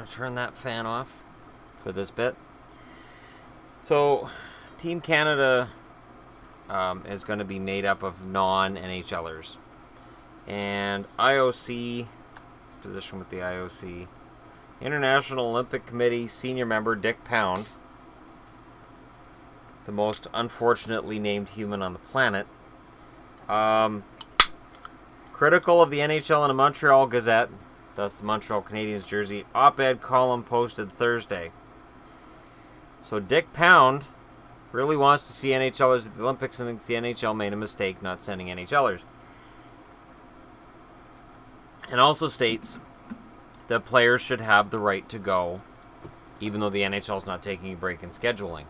going to turn that fan off for this bit. So, Team Canada is going to be made up of non-NHLers. And IOC, his position with the IOC, International Olympic Committee senior member Dick Pound, the most unfortunately named human on the planet, critical of the NHL in a Montreal Gazette, thus the Montreal Canadiens jersey, op-ed column posted Thursday. So Dick Pound really wants to see NHLers at the Olympics and thinks the NHL made a mistake not sending NHLers. And also states that players should have the right to go, even though the NHL is not taking a break in scheduling.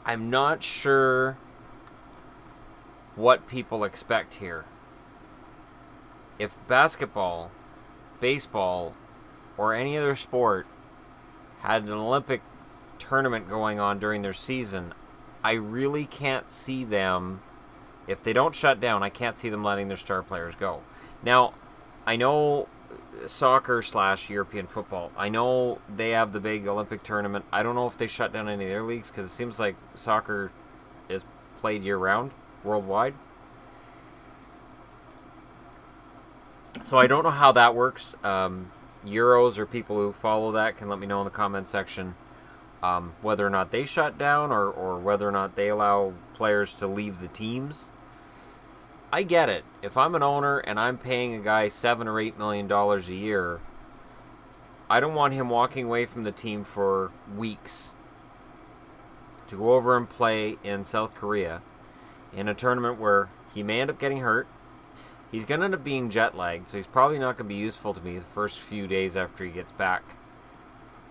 I'm not sure what people expect here. If basketball, baseball, or any other sport had an Olympic tournament going on during their season, I really can't see them, if they don't shut down, I can't see them letting their star players go. Now, I know soccer / European football, I know they have the big Olympic tournament. I don't know if they shut down any of their leagues, because it seems like soccer is played year-round worldwide. So I don't know how that works. Euros or people who follow that can let me know in the comment section whether or not they shut down or whether or not they allow players to leave the teams. I get it. If I'm an owner and I'm paying a guy $7 or $8 million a year, I don't want him walking away from the team for weeks to go over and play in South Korea in a tournament where he may end up getting hurt. He's going to end up being jet lagged, so he's probably not going to be useful to me the first few days after he gets back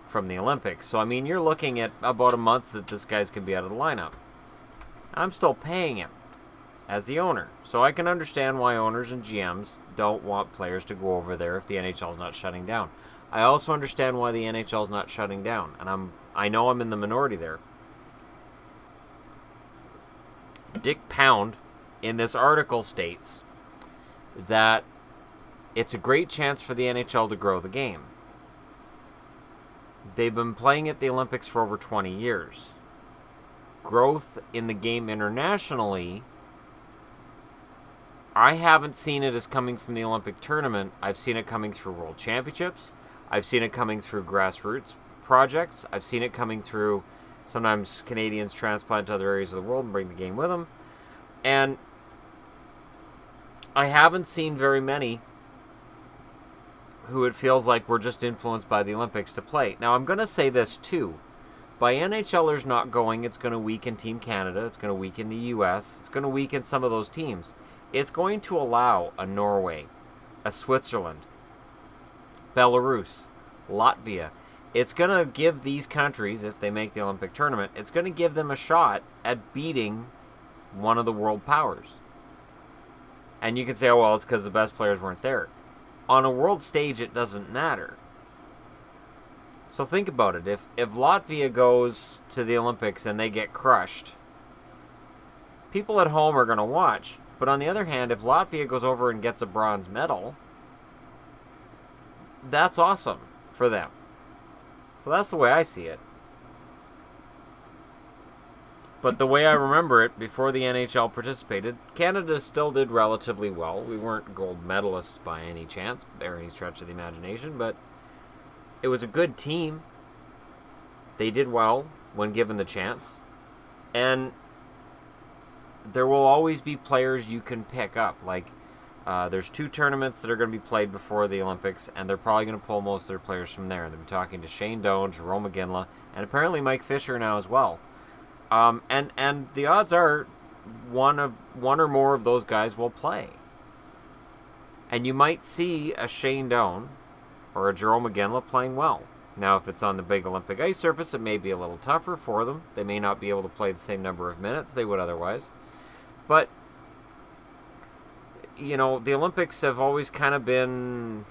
from the Olympics. So, I mean, you're looking at about a month that this guy's going to be out of the lineup. I'm still paying him as the owner. So I can understand why owners and GMs don't want players to go over there if the NHL is not shutting down. I also understand why the NHL is not shutting down, and I know I'm in the minority there. Dick Pound, in this article, states that it's a great chance for the NHL to grow the game. They've been playing at the Olympics for over 20 years. Growth in the game internationally, I haven't seen it as coming from the Olympic tournament. I've seen it coming through World Championships. I've seen it coming through grassroots projects. I've seen it coming through sometimes Canadians transplant to other areas of the world and bring the game with them. And I haven't seen very many who it feels like were just influenced by the Olympics to play. Now, I'm going to say this too. By NHLers not going, it's going to weaken Team Canada. It's going to weaken the U.S. It's going to weaken some of those teams. It's going to allow a Norway, a Switzerland, Belarus, Latvia. It's going to give these countries, if they make the Olympic tournament, it's going to give them a shot at beating one of the world powers. And you can say, oh, well, it's because the best players weren't there. On a world stage, it doesn't matter. So think about it. If Latvia goes to the Olympics and they get crushed, people at home are going to watch. But on the other hand, if Latvia goes over and gets a bronze medal, that's awesome for them. So that's the way I see it. But the way I remember it, before the NHL participated, Canada still did relatively well. We weren't gold medalists by any chance, or any stretch of the imagination, but it was a good team. They did well when given the chance. And there will always be players you can pick up. Like, there's 2 tournaments that are going to be played before the Olympics, and they're probably going to pull most of their players from there. They've been talking to Shane Doan, Jarome Iginla, and apparently Mike Fisher now as well. And the odds are one or more of those guys will play. And you might see a Shane Doan or a Jarome Iginla playing well. Now, if it's on the big Olympic ice surface, it may be a little tougher for them. They may not be able to play the same number of minutes they would otherwise. But, you know, the Olympics have always kind of been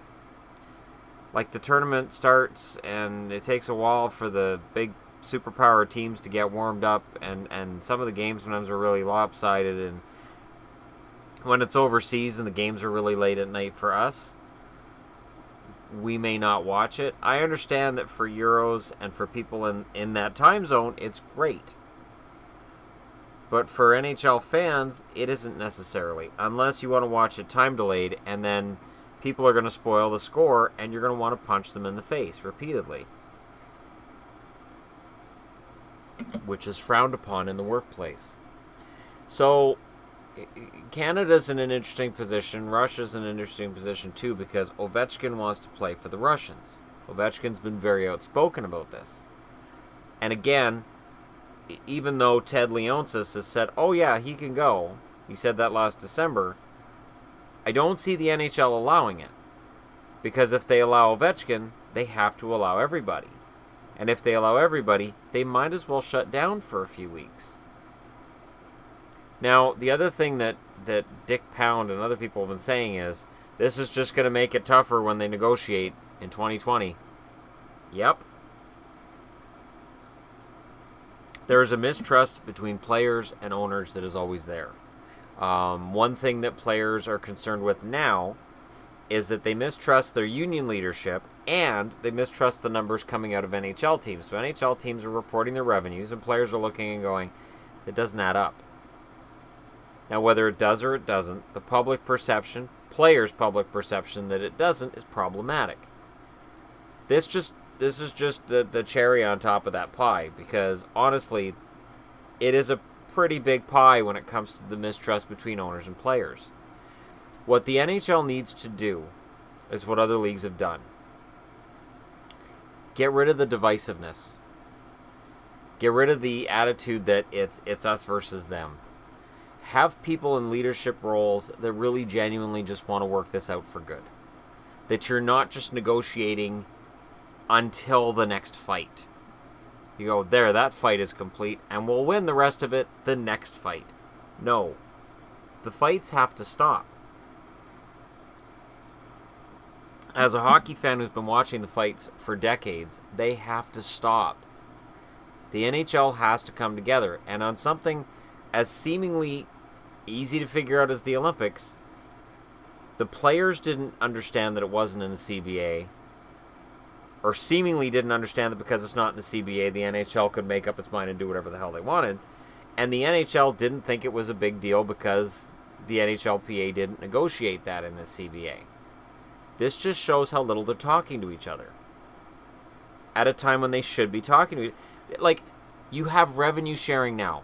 like the tournament starts and it takes a while for the big superpower teams to get warmed up, and some of the games sometimes are really lopsided, and when it's overseas and the games are really late at night for us, we may not watch it. I understand that for Euros and for people in that time zone, it's great. But for NHL fans, it isn't necessarily. Unless you want to watch it time delayed, and then people are going to spoil the score, and you're going to want to punch them in the face repeatedly. Which is frowned upon in the workplace. So, Canada's in an interesting position. Russia's in an interesting position too, because Ovechkin wants to play for the Russians. Ovechkin's been very outspoken about this. And again, even though Ted Leonsis has said, oh yeah, he can go, he said that last December, I don't see the NHL allowing it. Because if they allow Ovechkin, they have to allow everybody. And if they allow everybody, they might as well shut down for a few weeks. Now, the other thing that Dick Pound and other people have been saying is, this is just going to make it tougher when they negotiate in 2020. Yep. There is a mistrust between players and owners that is always there. One thing that players are concerned with now is that they mistrust their union leadership and they mistrust the numbers coming out of NHL teams. So NHL teams are reporting their revenues and players are looking and going, it doesn't add up. Now, whether it does or it doesn't, the public perception, players' public perception that it doesn't is problematic. This is just the cherry on top of that pie, because honestly, it is a pretty big pie when it comes to the mistrust between owners and players. What the NHL needs to do is what other leagues have done. Get rid of the divisiveness. Get rid of the attitude that it's us versus them. Have people in leadership roles that really genuinely just want to work this out for good. That you're not just negotiating until the next fight. You go, there, that fight is complete, and we'll win the rest of it the next fight. No. The fights have to stop. As a hockey fan who's been watching the fights for decades, they have to stop. The NHL has to come together, and on something as seemingly easy to figure out as the Olympics, the players didn't understand that it wasn't in the CBA, or seemingly didn't understand that because it's not in the CBA, the NHL could make up its mind and do whatever the hell they wanted, and the NHL didn't think it was a big deal because the NHLPA didn't negotiate that in the CBA. This just shows how little they're talking to each other at a time when they should be talking to each other. Like, you have revenue sharing now.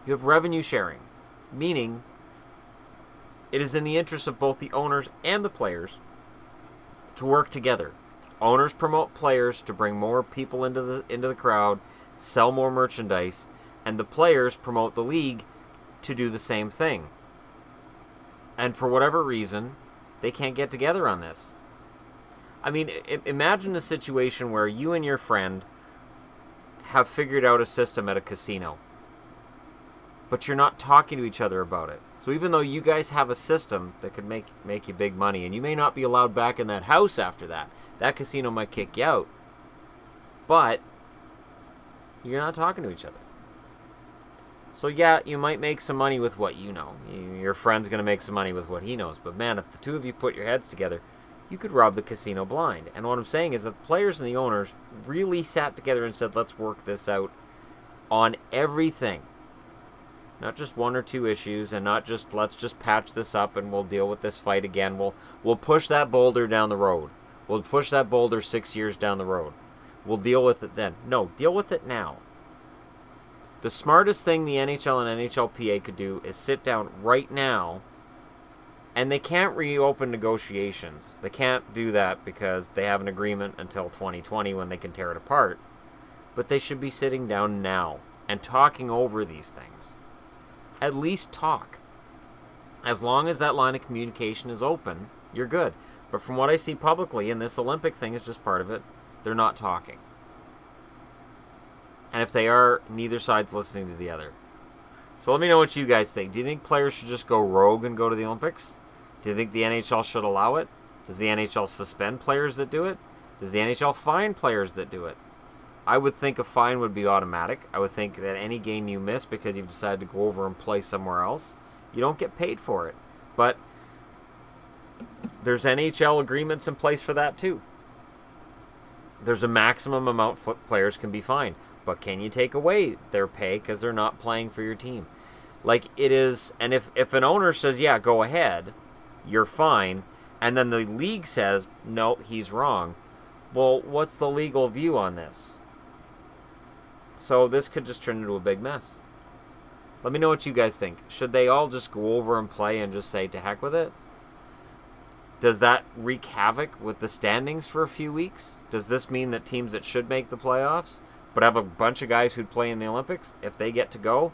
You have revenue sharing, meaning it is in the interest of both the owners and the players to work together. Owners promote players to bring more people into the crowd, sell more merchandise, and the players promote the league to do the same thing. And for whatever reason, they can't get together on this. I mean, imagine a situation where you and your friend have figured out a system at a casino, but you're not talking to each other about it. So even though you guys have a system that could make you big money, and you may not be allowed back in that house after that, that casino might kick you out, but you're not talking to each other. So yeah, you might make some money with what you know. Your friend's going to make some money with what he knows. But man, if the two of you put your heads together, you could rob the casino blind. And what I'm saying is that the players and the owners really sat together and said, let's work this out on everything. Not just one or two issues, and not just, let's just patch this up and we'll deal with this fight again. We'll push that boulder down the road. We'll push that boulder 6 years down the road. We'll deal with it then. No, deal with it now. The smartest thing the NHL and NHLPA could do is sit down right now, and they can't reopen negotiations. They can't do that because they have an agreement until 2020 when they can tear it apart. But they should be sitting down now and talking over these things. At least talk. As long as that line of communication is open, you're good. But from what I see publicly, and this Olympic thing is just part of it, they're not talking. And if they are, neither side's listening to the other. So let me know what you guys think. Do you think players should just go rogue and go to the Olympics? Do you think the NHL should allow it? Does the NHL suspend players that do it? Does the NHL fine players that do it? I would think a fine would be automatic. I would think that any game you miss because you've decided to go over and play somewhere else, you don't get paid for it. But There's NHL agreements in place for that too. There's a maximum amount players can be fined. But can you take away their pay because they're not playing for your team? Like it is, and if an owner says, yeah, go ahead, you're fine, and then the league says, no, he's wrong, well, what's the legal view on this? So this could just turn into a big mess. Let me know what you guys think. Should they all just go over and play and just say to heck with it? Does that wreak havoc with the standings for a few weeks? Does this mean that teams that should make the playoffs but have a bunch of guys who'd play in the Olympics, if they get to go,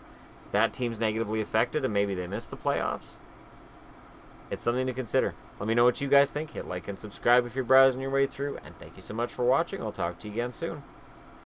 that team's negatively affected and maybe they miss the playoffs? It's something to consider. Let me know what you guys think. Hit like and subscribe if you're browsing your way through. And thank you so much for watching. I'll talk to you again soon.